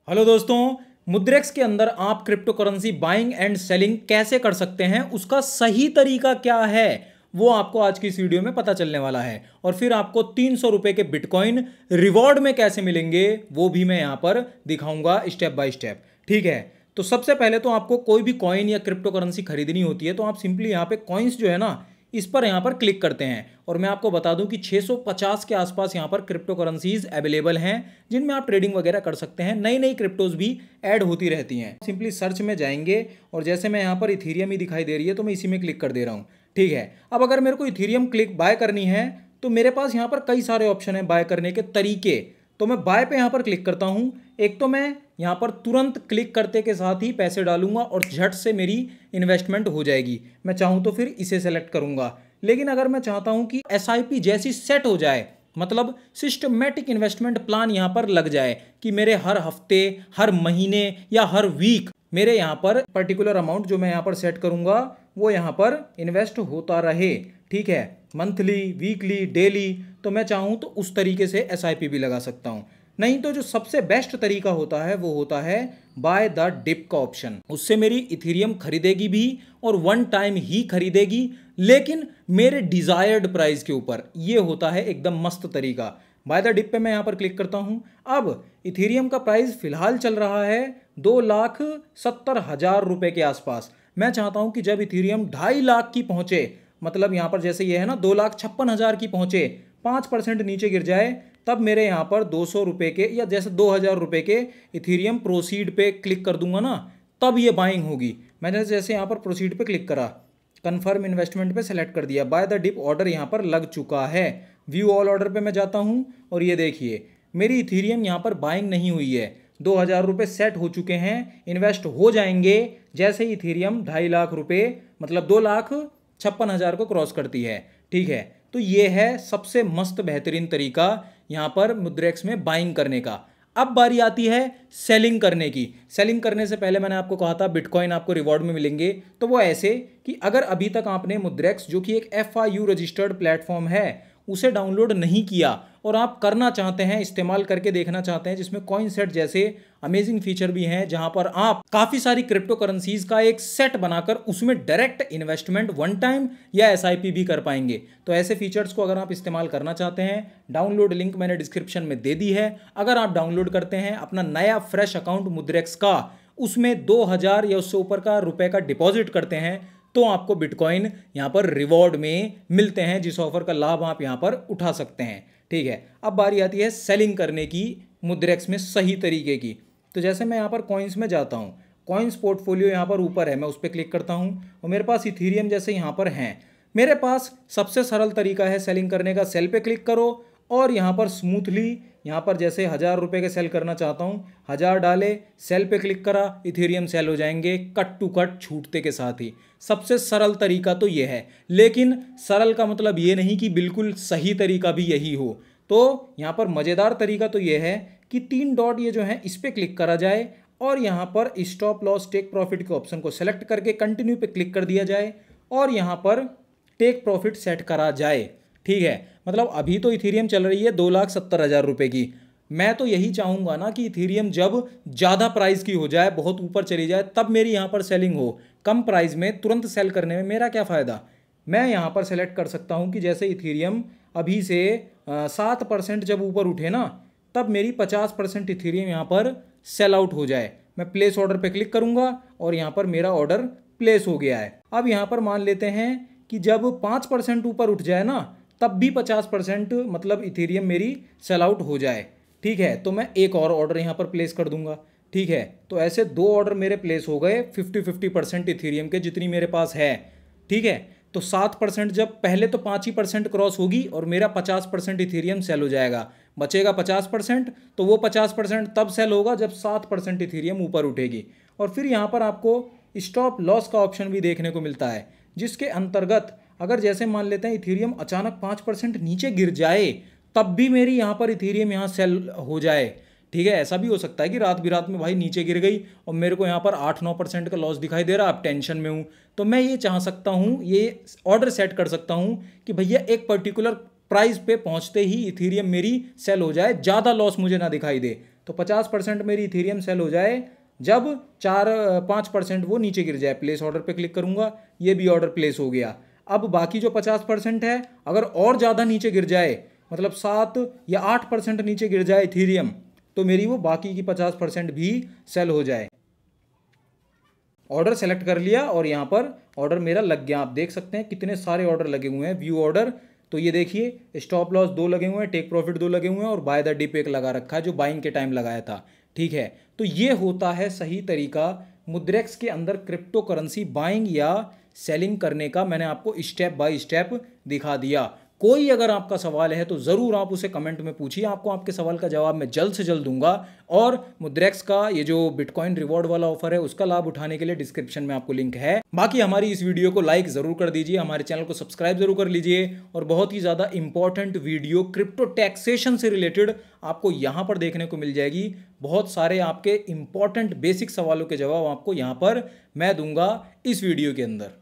Hello दोस्तों, मुद्रेक्स के अंदर आप crypto currency buying and selling कैसे कर सकते हैं, उसका सही तरीका क्या है वो आपको आज की इस वीडियो में पता चलने वाला है। और फिर आपको 300 रुपए के बिटकॉइन रिवॉर्ड में कैसे मिलेंगे वो भी मैं यहां पर दिखाऊंगा स्टेप बाय स्टेप। ठीक है, तो सबसे पहले तो आपको कोई भी कॉइन या क्रिप्टो करेंसी खरीदनी होती है तो आप सिंपली यहाँ पे कॉइन्स जो है ना इस पर यहाँ पर क्लिक करते हैं। और मैं आपको बता दूं कि 650 के आसपास यहाँ पर क्रिप्टो करेंसीज अवेलेबल हैं जिनमें आप ट्रेडिंग वगैरह कर सकते हैं। नई नई क्रिप्टोज भी ऐड होती रहती हैं। सिंपली सर्च में जाएंगे और जैसे मैं यहाँ पर इथीरियम ही दिखाई दे रही है तो मैं इसी में क्लिक कर दे रहा हूँ। ठीक है, अब अगर मेरे को इथीरियम क्लिक बाय करनी है तो मेरे पास यहाँ पर कई सारे ऑप्शन हैं बाय करने के तरीके। तो मैं बाय पे यहाँ पर क्लिक करता हूँ। एक तो मैं यहाँ पर तुरंत क्लिक करते के साथ ही पैसे डालूंगा और झट से मेरी इन्वेस्टमेंट हो जाएगी। मैं चाहूँ तो फिर इसे सेलेक्ट करूँगा। लेकिन अगर मैं चाहता हूँ कि एसआईपी जैसी सेट हो जाए, मतलब सिस्टमेटिक इन्वेस्टमेंट प्लान यहाँ पर लग जाए कि मेरे हर हफ्ते, हर महीने या हर वीक मेरे यहाँ पर पर्टिकुलर अमाउंट जो मैं यहाँ पर सेट करूँगा वो यहाँ पर इन्वेस्ट होता रहे। ठीक है, मंथली, वीकली, डेली, तो मैं चाहूँ तो उस तरीके से एसआईपी भी लगा सकता हूँ। नहीं तो जो सबसे बेस्ट तरीका होता है वो होता है बाय द डिप का ऑप्शन। उससे मेरी इथीरियम खरीदेगी भी और वन टाइम ही खरीदेगी, लेकिन मेरे डिजायर्ड प्राइस के ऊपर। ये होता है एकदम मस्त तरीका। बाय द डिप पे मैं यहाँ पर क्लिक करता हूँ। अब इथीरियम का प्राइस फिलहाल चल रहा है 2,70,000 रुपए के आसपास। मैं चाहता हूँ कि जब इथीरियम 2.5 लाख की पहुंचे, मतलब यहाँ पर जैसे ये है ना 2,56,000 की पहुंचे, 5% नीचे गिर जाए, तब मेरे यहाँ पर 200 रुपये के या जैसे 2,000 रुपये के इथीरियम प्रोसीड पे क्लिक कर दूंगा ना, तब ये बाइंग होगी। मैंने जैसे यहाँ पर प्रोसीड पे क्लिक करा, कन्फर्म इन्वेस्टमेंट पे सेलेक्ट कर दिया, बाय द डिप ऑर्डर यहाँ पर लग चुका है। व्यू ऑल ऑर्डर पे मैं जाता हूँ और ये देखिए मेरी इथीरियम यहाँ पर बाइंग नहीं हुई है। 2,000 रुपये सेट हो चुके हैं, इन्वेस्ट हो जाएंगे जैसे ही इथीरियम 2.5 लाख रुपये मतलब 2,56,000 को क्रॉस करती है। ठीक है, तो ये है सबसे मस्त बेहतरीन तरीका यहाँ पर मुद्रेक्स में बाइंग करने का। अब बारी आती है सेलिंग करने की। सेलिंग करने से पहले मैंने आपको कहा था बिटकॉइन आपको रिवॉर्ड में मिलेंगे, तो वो ऐसे कि अगर अभी तक आपने मुद्रेक्स जो कि एक FIU रजिस्टर्ड प्लेटफॉर्म है उसे डाउनलोड नहीं किया और आप करना चाहते हैं, इस्तेमाल करके देखना चाहते हैं, जिसमें कॉइन सेट जैसे अमेजिंग फीचर भी हैं जहां पर आप काफी सारी क्रिप्टो करेंसीज का एक सेट बनाकर उसमें डायरेक्ट इन्वेस्टमेंट वन टाइम या एसआईपी भी कर पाएंगे। तो ऐसे फीचर्स को अगर आप इस्तेमाल करना चाहते हैं, डाउनलोड लिंक मैंने डिस्क्रिप्शन में दे दी है। अगर आप डाउनलोड करते हैं अपना नया फ्रेश अकाउंट मुद्रेक्स का, उसमें 2,000 या उससे ऊपर का रुपए का डिपॉजिट करते हैं तो आपको बिटकॉइन यहाँ पर रिवॉर्ड में मिलते हैं, जिस ऑफर का लाभ आप यहाँ पर उठा सकते हैं। ठीक है, अब बारी आती है सेलिंग करने की मुद्रेक्स में सही तरीके की। तो जैसे मैं यहाँ पर कॉइन्स में जाता हूँ, कॉइन्स पोर्टफोलियो यहाँ पर ऊपर है, मैं उस पर क्लिक करता हूँ और मेरे पास इथीरियम जैसे यहाँ पर हैं। मेरे पास सबसे सरल तरीका है सेलिंग करने का। सेल पे क्लिक करो और यहाँ पर स्मूथली यहाँ पर जैसे 1,000 रुपये के सेल करना चाहता हूँ, 1,000 डाले, सेल पे क्लिक करा, इथीरियम सेल हो जाएंगे कट टू कट छूटते के साथ ही। सबसे सरल तरीका तो ये है, लेकिन सरल का मतलब ये नहीं कि बिल्कुल सही तरीका भी यही हो। तो यहाँ पर मज़ेदार तरीका तो ये है कि 3 डॉट ये जो है इस पर क्लिक करा जाए और यहाँ पर स्टॉप लॉस टेक प्रॉफिट के ऑप्शन को सेलेक्ट करके कंटिन्यू पे क्लिक कर दिया जाए और यहाँ पर टेक प्रॉफिट सेट करा जाए। ठीक है, मतलब अभी तो इथीरियम चल रही है 2,70,000 रुपये की। मैं तो यही चाहूँगा ना कि इथीरियम जब ज़्यादा प्राइस की हो जाए, बहुत ऊपर चली जाए, तब मेरी यहाँ पर सेलिंग हो। कम प्राइस में तुरंत सेल करने में मेरा क्या फ़ायदा। मैं यहाँ पर सेलेक्ट कर सकता हूँ कि जैसे इथीरियम अभी से 7% जब ऊपर उठे ना, तब मेरी 50% इथीरियम यहाँ पर सेल आउट हो जाए। मैं प्लेस ऑर्डर पे क्लिक करूँगा और यहाँ पर मेरा ऑर्डर प्लेस हो गया है। अब यहाँ पर मान लेते हैं कि जब 5% ऊपर उठ जाए ना, तब भी 50% मतलब इथीरियम मेरी सेल आउट हो जाए। ठीक है, तो मैं एक और ऑर्डर यहाँ पर प्लेस कर दूंगा। ठीक है, तो ऐसे 2 ऑर्डर मेरे प्लेस हो गए 50-50% इथीरियम के जितनी मेरे पास है। ठीक है, तो 7% जब पहले तो 5% क्रॉस होगी और मेरा 50% इथीरियम सेल हो जाएगा, बचेगा 50%। तो वो 50% तब सेल होगा जब 7% इथीरियम ऊपर उठेगी। और फिर यहाँ पर आपको स्टॉप लॉस का ऑप्शन भी देखने को मिलता है, जिसके अंतर्गत अगर जैसे मान लेते हैं इथीरियम अचानक 5% नीचे गिर जाए, तब भी मेरी यहाँ पर इथीरियम यहाँ सेल हो जाए। ठीक है, ऐसा भी हो सकता है कि रात बिरात में भाई नीचे गिर गई और मेरे को यहाँ पर 8-9% का लॉस दिखाई दे रहा, अब टेंशन में हूँ, तो मैं ये चाह सकता हूँ, ये ऑर्डर सेट कर सकता हूँ कि भैया एक पर्टिकुलर प्राइस पे पहुँचते ही इथीरियम मेरी सेल हो जाए, ज़्यादा लॉस मुझे ना दिखाई दे। तो 50% मेरी इथेरियम सेल हो जाए जब 5% वो नीचे गिर जाए। प्लेस ऑर्डर पे क्लिक करूंगा, ये भी ऑर्डर प्लेस हो गया। अब बाकी जो 50% है, अगर और ज़्यादा नीचे गिर जाए, मतलब 7 या 8% नीचे गिर जाए इथेरियम, तो मेरी वो बाकी की 50% भी सेल हो जाए। ऑर्डर सेलेक्ट कर लिया और यहाँ पर ऑर्डर मेरा लग गया। आप देख सकते हैं कितने सारे ऑर्डर लगे हुए हैं। व्यू ऑर्डर, तो ये देखिए स्टॉप लॉस 2 लगे हुए हैं, टेक प्रॉफिट 2 लगे हुए हैं और बाय द डिप एक लगा रखा है जो बाइंग के टाइम लगाया था। ठीक है, तो ये होता है सही तरीका मुद्रेक्स के अंदर क्रिप्टो करेंसी बाइंग या सेलिंग करने का। मैंने आपको स्टेप बाय स्टेप दिखा दिया। कोई अगर आपका सवाल है तो ज़रूर आप उसे कमेंट में पूछिए, आपको आपके सवाल का जवाब मैं जल्द से जल्द दूंगा। और मुद्रेक्स का ये जो बिटकॉइन रिवॉर्ड वाला ऑफर है उसका लाभ उठाने के लिए डिस्क्रिप्शन में आपको लिंक है। बाकी हमारी इस वीडियो को लाइक ज़रूर कर दीजिए, हमारे चैनल को सब्सक्राइब जरूर कर लीजिए और बहुत ही ज़्यादा इंपॉर्टेंट वीडियो क्रिप्टो टैक्सेशन से रिलेटेड आपको यहाँ पर देखने को मिल जाएगी। बहुत सारे आपके इंपॉर्टेंट बेसिक सवालों के जवाब आपको यहाँ पर मैं दूंगा इस वीडियो के अंदर।